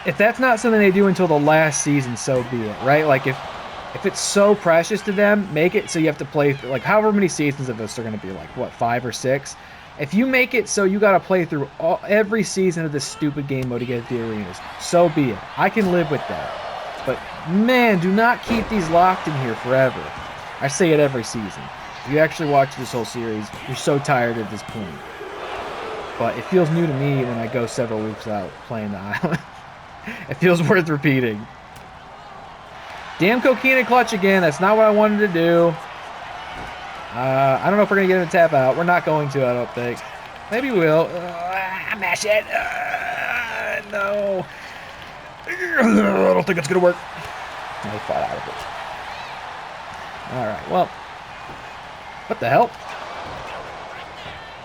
If that's not something they do until the last season, so be it, right? Like, if it's so precious to them, make it so you have to play, like, however many seasons of this are going to be, like, what, 5 or 6? If you make it so you got to play through every season of this stupid game mode to get the arenas, so be it. I can live with that. But, man, do not keep these locked in here forever. I say it every season. If you actually watch this whole series, you're so tired at this point. But it feels new to me when I go several weeks out playing the island. It feels worth repeating. Damn Coquina clutch again. That's not what I wanted to do. I don't know if we're going to get him to tap out. We're not going to, I don't think. Maybe we will. Mash it. No. I don't think it's going to work. No, he fought out of it. Alright, well. What the hell?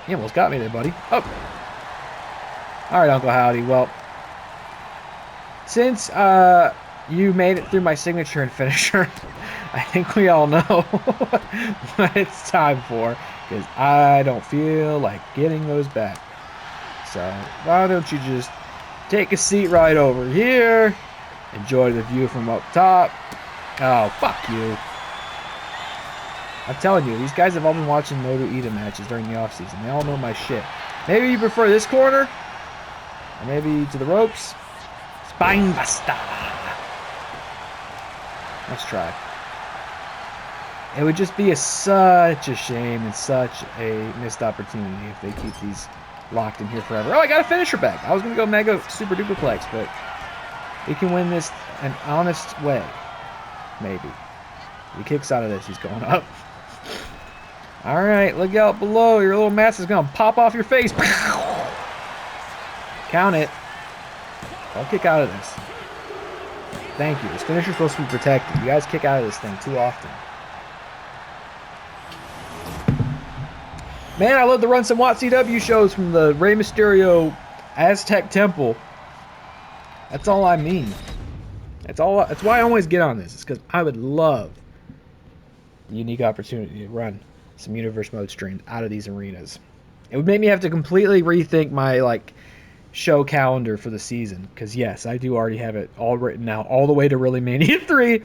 You almost got me there, buddy. Oh. Alright, Uncle Howdy. Well, since you made it through my signature and finisher, I think we all know what it's time for, because I don't feel like getting those back. So, why don't you just take a seat right over here, enjoy the view from up top. Oh, fuck you. I'm telling you, these guys have all been watching Motu Ida matches during the offseason. They all know my shit. Maybe you prefer this corner, or maybe to the ropes. Spinebuster. Let's try. It would just be such a shame and such a missed opportunity if they keep these locked in here forever. Oh, I got a finisher back. I was going to go mega super duperplex, but we can win this an honest way. Maybe. If he kicks out of this, he's going up. Alright, look out below. Your little mask is going to pop off your face. Count it. Don't kick out of this. Thank you. This finisher's supposed to be protected. You guys kick out of this thing too often. Man, I love to run some WotCW shows from the Rey Mysterio Aztec Temple. That's all I mean. That's why I always get on this. It's because I would love the unique opportunity to run some universe mode streams out of these arenas. It would make me have to completely rethink my show calendar for the season, because yes, I do already have it all written out all the way to Really Mania 3.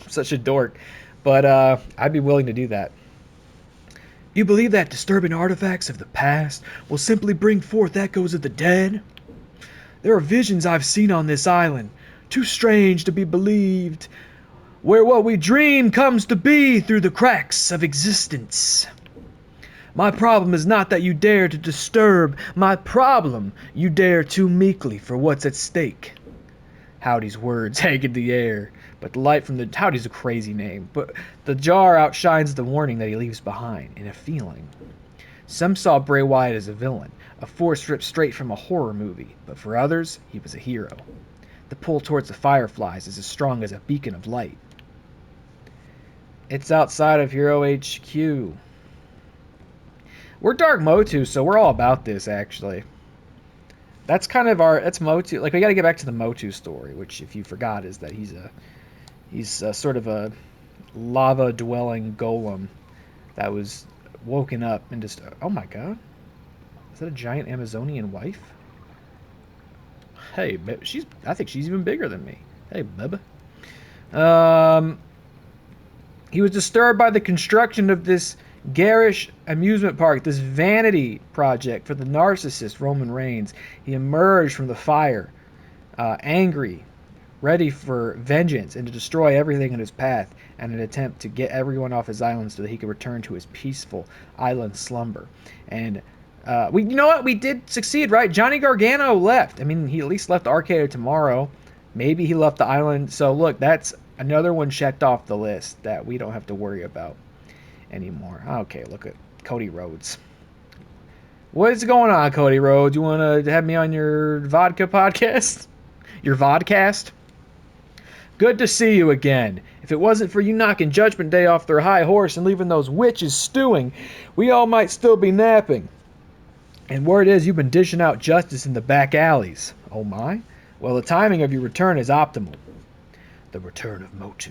Such a dork, but I'd be willing to do that. You believe that disturbing artifacts of the past will simply bring forth echoes of the dead? There are visions I've seen on this island, too strange to be believed, where what we dream comes to be through the cracks of existence. My problem is not that you dare to disturb. My problem, you dare too meekly for what's at stake. Howdy's words hang in the air, but the light from the... Howdy's a crazy name, but the jar outshines the warning that he leaves behind in a feeling. Some saw Bray Wyatt as a villain, a force ripped straight from a horror movie, but for others, he was a hero. The pull towards the Fireflies is as strong as a beacon of light. It's outside of Hero HQ. We're Dark Motu, so we're all about this, actually. That's kind of that's Motu. Like, we got to get back to the Motu story, which, if you forgot, is that he's sort of a lava-dwelling golem that was woken up and just... Oh my god. Is that a giant Amazonian wife? Hey, I think she's even bigger than me. Hey, bub. He was disturbed by the construction of this garish amusement park, this vanity project for the narcissist Roman Reigns. He emerged from the fire, angry, ready for vengeance and to destroy everything in his path, and an attempt to get everyone off his island so that he could return to his peaceful island slumber. And you know what? We did succeed, right? Johnny Gargano left. I mean, he at least left Arcade tomorrow. Maybe he left the island. So look, that's another one checked off the list that we don't have to worry about anymore. Okay, look at Cody Rhodes. What is going on, Cody Rhodes? You want to have me on your vodka podcast? Your vodcast? Good to see you again. If it wasn't for you knocking Judgment Day off their high horse and leaving those witches stewing, we all might still be napping. And word is you've been dishing out justice in the back alleys. Oh my? Well, the timing of your return is optimal. The return of Motu.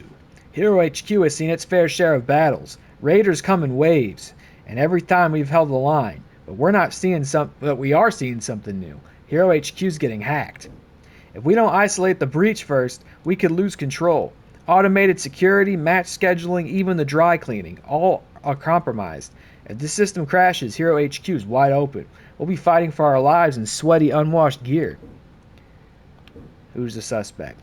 Hero HQ has seen its fair share of battles. Raiders come in waves, and every time we've held the line. But we are seeing something new. Hero HQ's getting hacked. If we don't isolate the breach first, we could lose control. Automated security, match scheduling, even the dry cleaning, all are compromised. If this system crashes, Hero HQ's wide open. We'll be fighting for our lives in sweaty, unwashed gear. Who's the suspect?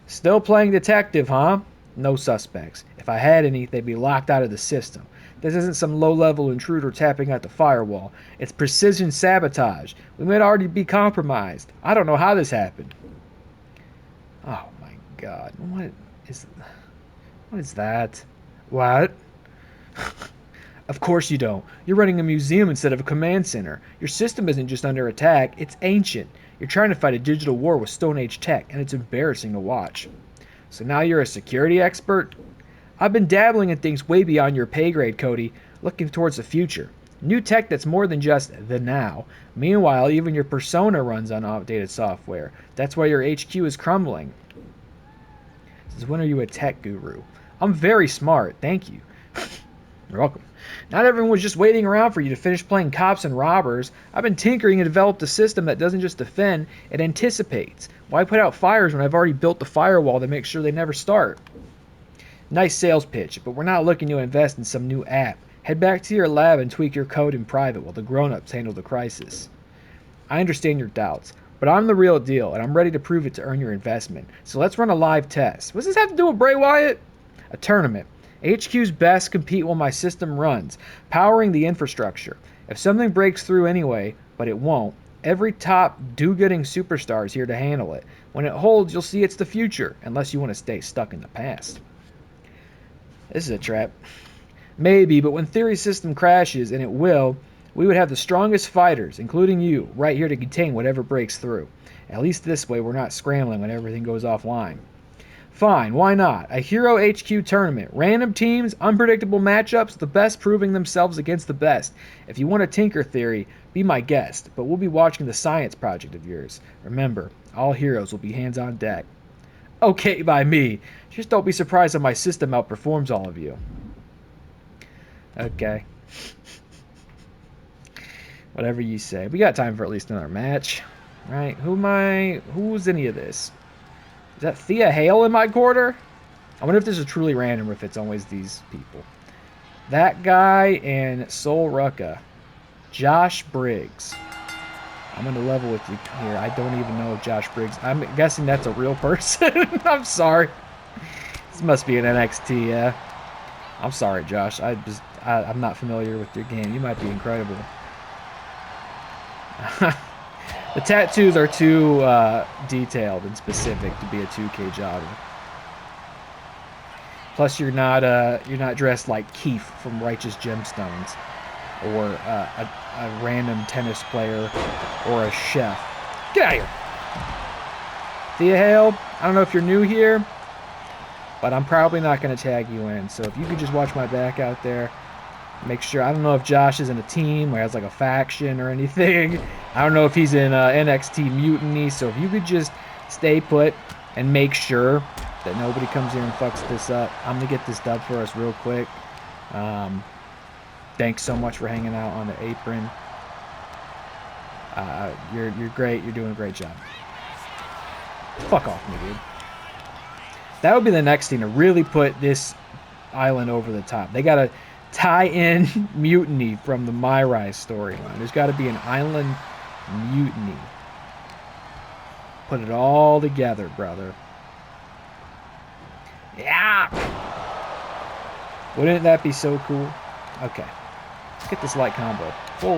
Still playing detective, huh? No suspects. If I had any, they'd be locked out of the system. This isn't some low-level intruder tapping at the firewall. It's precision sabotage. We might already be compromised. I don't know how this happened. Oh my god. What is that? What? Of course you don't. You're running a museum instead of a command center. Your system isn't just under attack, it's ancient. You're trying to fight a digital war with Stone Age tech, and it's embarrassing to watch. So now you're a security expert? I've been dabbling in things way beyond your pay grade, Cody, looking towards the future. New tech that's more than just the now. Meanwhile, even your persona runs on outdated software. That's why your HQ is crumbling. Says, when are you a tech guru? I'm very smart, thank you. You're welcome. Not everyone was just waiting around for you to finish playing cops and robbers. I've been tinkering and developed a system that doesn't just defend, it anticipates. Why put out fires when I've already built the firewall to make sure they never start? Nice sales pitch, but we're not looking to invest in some new app. Head back to your lab and tweak your code in private while the grown-ups handle the crisis. I understand your doubts, but I'm the real deal, and I'm ready to prove it to earn your investment. So let's run a live test. What does this have to do with Bray Wyatt? A tournament. HQ's best compete while my system runs, powering the infrastructure. If something breaks through anyway, but it won't, every top do-gooding superstar is here to handle it. When it holds, you'll see it's the future, unless you want to stay stuck in the past. This is a trap. Maybe, but when Theory's system crashes, and it will, we would have the strongest fighters, including you, right here to contain whatever breaks through. At least this way we're not scrambling when everything goes offline. Fine, why not? A Hero HQ tournament. Random teams, unpredictable matchups, the best proving themselves against the best. If you want to tinker, Theory, be my guest, but we'll be watching the science project of yours. Remember, all heroes will be hands on deck. Okay by me. Just don't be surprised if my system outperforms all of you. Okay. Whatever you say. We got time for at least another match. Right? Who's any of this? Is that Thea Hale in my quarter? I wonder if this is truly random or if it's always these people. That guy and Sol Rucka. Josh Briggs. I'm going to level with you here. I don't even know if Josh Briggs... I'm guessing that's a real person. I'm sorry. This must be an NXT, yeah. I'm sorry, Josh. I'm not familiar with your game. You might be incredible. The tattoos are too detailed and specific to be a 2K jobber. Plus, you're not dressed like Keith from Righteous Gemstones, or a random tennis player, or a chef. Get out of here, Thea Hale. I don't know if you're new here, but I'm probably not going to tag you in. So if you could just watch my back out there. Make sure. I don't know if Josh is in a team or has like a faction or anything. I don't know if he's in NXT Mutiny. So if you could just stay put and make sure that nobody comes here and fucks this up. I'm going to get this dub for us real quick. Thanks so much for hanging out on the apron. You're great. You're doing a great job. Fuck off me, dude. That would be the next thing to really put this island over the top. They got to tie in Mutiny from the My Rise storyline. There's got to be an island mutiny. Put it all together, brother. Yeah. Wouldn't that be so cool? Okay. Let's get this light combo. 4,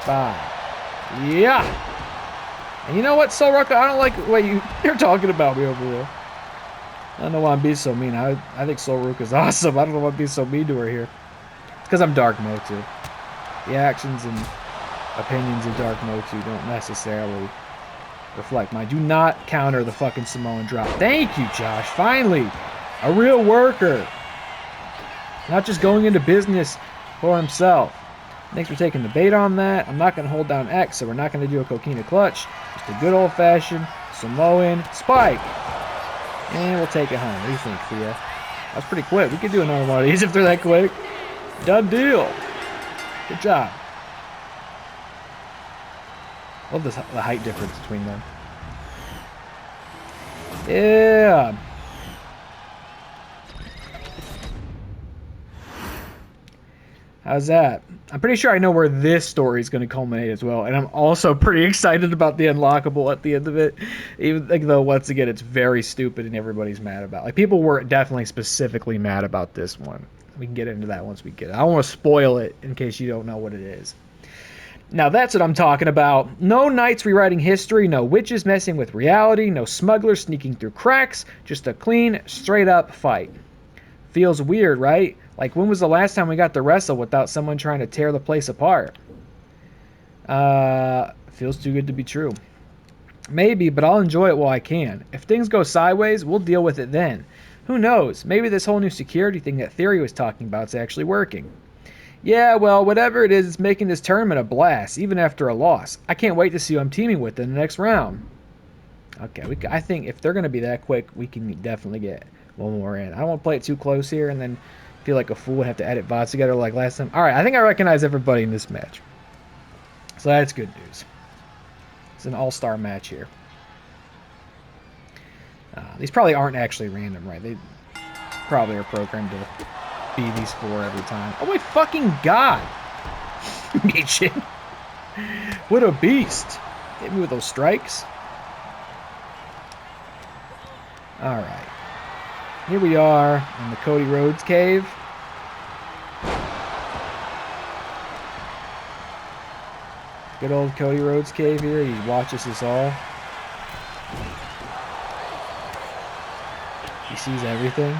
5. Yeah. And you know what, Sol Rucka? I don't like the way you're talking about me over there. I don't know why I'm being so mean. I think Sol Rucka's awesome. I don't know why I'm being so mean to her here. It's because I'm Dark Motu. The actions and opinions of Dark Motu don't necessarily reflect mine. Do not counter the fucking Samoan drop. Thank you, Josh. Finally, a real worker. Not just going into business for himself. Thanks for taking the bait on that. I'm not going to hold down X, so we're not going to do a coquina clutch. Just a good old-fashioned Samoan spike. And we'll take it home. What do you think, Thea? That was pretty quick. We could do another one of these if they're that quick. Done deal. Good job. Love the height difference between them. Yeah. How's that? I'm pretty sure I know where this story is going to culminate as well, and I'm also pretty excited about the unlockable at the end of it, even though, once again, it's very stupid and everybody's mad about it. Like, people were definitely specifically mad about this one. We can get into that once we get it. I don't want to spoil it in case you don't know what it is. Now, that's what I'm talking about. No knights rewriting history, no witches messing with reality, no smugglers sneaking through cracks, just a clean, straight-up fight. Feels weird, right? Like, when was the last time we got to wrestle without someone trying to tear the place apart? Feels too good to be true. Maybe, but I'll enjoy it while I can. If things go sideways, we'll deal with it then. Who knows? Maybe this whole new security thing that Theory was talking about is actually working. Yeah, well, whatever it is, it's making this tournament a blast, even after a loss. I can't wait to see who I'm teaming with in the next round. Okay, I think if they're going to be that quick, we can definitely get one more in. I don't want to play it too close here and then feel like a fool and have to edit VODs together like last time. All right, I think I recognize everybody in this match. So that's good news. It's an all-star match here. These probably aren't actually random, right? They probably are programmed to be these 4 every time. Oh my fucking god! Michin. What a beast. Hit me with those strikes. Alright. Here we are in the Cody Rhodes cave. Good old Cody Rhodes cave here. He watches us all. He sees everything.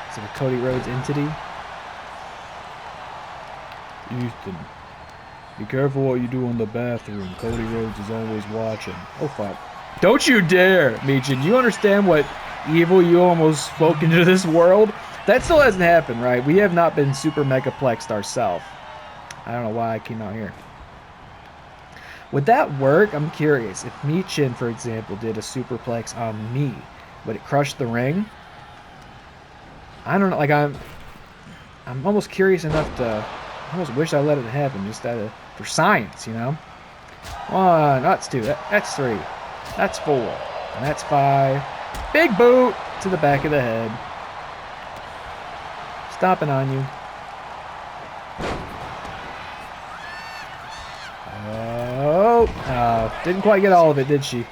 It's like a Cody Rhodes entity. Houston, be careful what you do in the bathroom. Cody Rhodes is always watching. Oh, fuck. Don't you dare, Michin. Do you understand what evil you almost spoke into this world? That still hasn't happened, right? We have not been super megaplexed ourselves. I don't know why I came out here. Would that work? I'm curious. If Michin, for example, did a superplex on me, would it crush the ring? I don't know. Like, I'm almost curious enough to, I almost wish I let it happen just for science, you know? 1, that's 2, that's 3, that's 4, and that's 5. Big boot to the back of the head. Stomping on you. Oh, didn't quite get all of it, did she?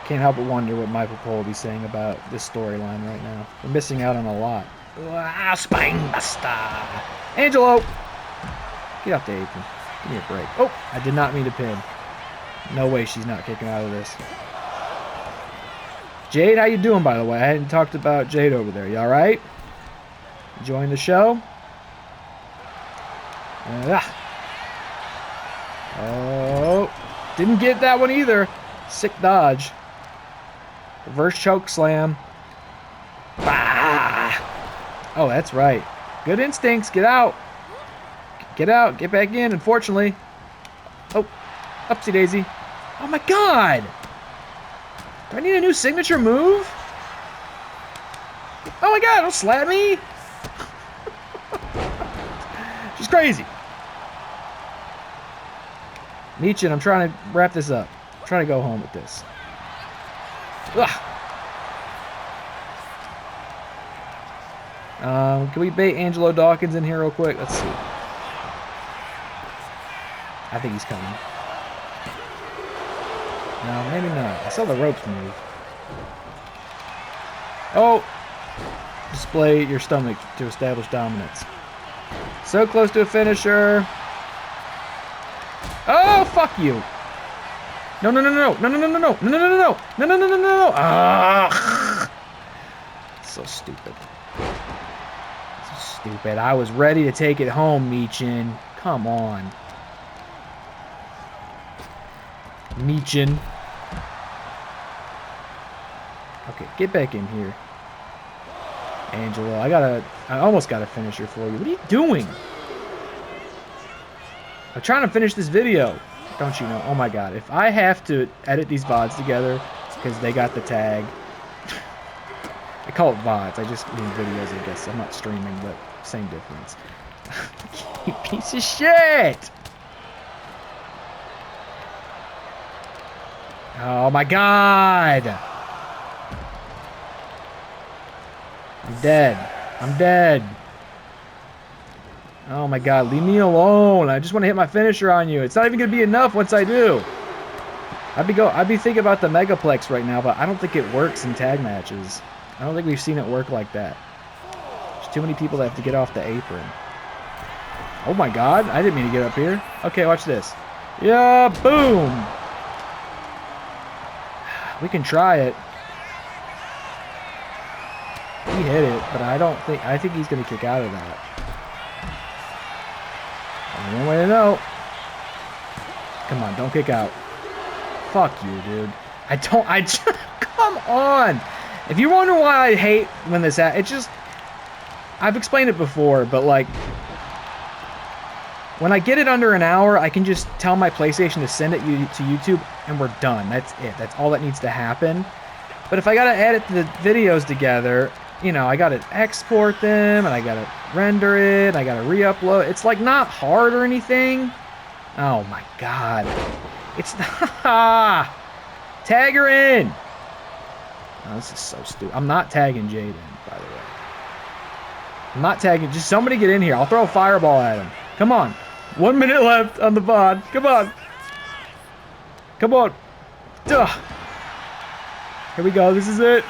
Can't help but wonder what Michael Cole will be saying about this storyline right now. We're missing out on a lot. Spine Buster! Angelo! Get off the apron. Give me a break. Oh, I did not mean to pin. No way she's not kicking out of this. Jade, how you doing, by the way? I hadn't talked about Jade over there. You alright? Enjoying the show? Oh, didn't get that one either. Sick dodge. Reverse choke slam. Bah! Oh, that's right. Good instincts. Get out. Get out. Get back in, unfortunately. Oh, upsie daisy. Oh my god! Do I need a new signature move? Oh my god, don't slap me! She's crazy. Michin, I'm trying to wrap this up. I'm trying to go home with this. Ugh. Can we bait Angelo Dawkins in here real quick? Let's see. I think he's coming. No, maybe not. I saw the ropes move. Oh! Display your stomach to establish dominance. So close to a finisher. Oh, fuck you. No, no, no, no, no, no, no, no, no, no, no, no, no, no, no, no, no, no, no. Ah! So stupid. So stupid. I was ready to take it home, Michin. Come on. Michin. Okay, get back in here. Angelo, I almost got a finisher for you. What are you doing? I'm trying to finish this video. Don't you know? Oh my god. If I have to edit these VODs together because they got the tag. I call it VODs. I just mean videos, I guess. I'm not streaming, but same difference. You piece of shit! Oh my god! I'm dead. I'm dead. Oh my god, leave me alone. I just want to hit my finisher on you. It's not even going to be enough once I do. I'd be thinking about the Megaplex right now, but I don't think it works in tag matches. I don't think we've seen it work like that. There's too many people that have to get off the apron. Oh my god, I didn't mean to get up here. Okay, watch this. Yeah, boom! We can try it. He hit it, but I think he's going to kick out of that. Only one way to know. Come on, don't kick out. Fuck you, dude. Come on! If you wonder why I hate when this happens, I've explained it before, but like, when I get it under an hour, I can just tell my PlayStation to send it to YouTube, and we're done. That's it. That's all that needs to happen. But if I gotta edit the videos together, you know, I gotta export them, and I gotta render it, and I gotta re-upload. It's like not hard or anything. Oh my god. It's not. Tag her in. Oh, this is so stupid. I'm not tagging Jade in, by the way. I'm not tagging. Just somebody get in here. I'll throw a fireball at him. Come on. 1 minute left on the VOD. Come on. Come on. Duh. Here we go. This is it.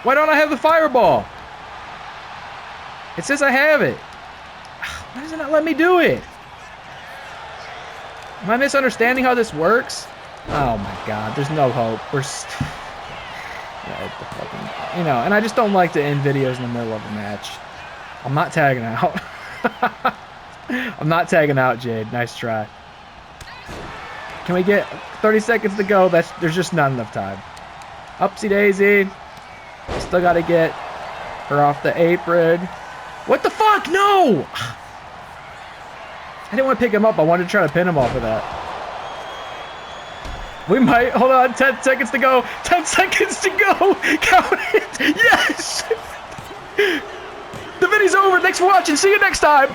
Why don't I have the fireball? It says I have it. Why does it not let me do it? Am I misunderstanding how this works? Oh my god. There's no hope. Yeah, the fucking, you know, and I just don't like to end videos in the middle of a match. I'm not tagging out. I'm not tagging out, Jade. Nice try. Can we get 30 seconds to go? There's just not enough time. Upsie daisy. Still got to get her off the apron. What the fuck? No! I didn't want to pick him up. I wanted to try to pin him off of that. We might. Hold on. 10 seconds to go. 10 seconds to go. Count it. Yes. The video's over. Thanks for watching. See you next time.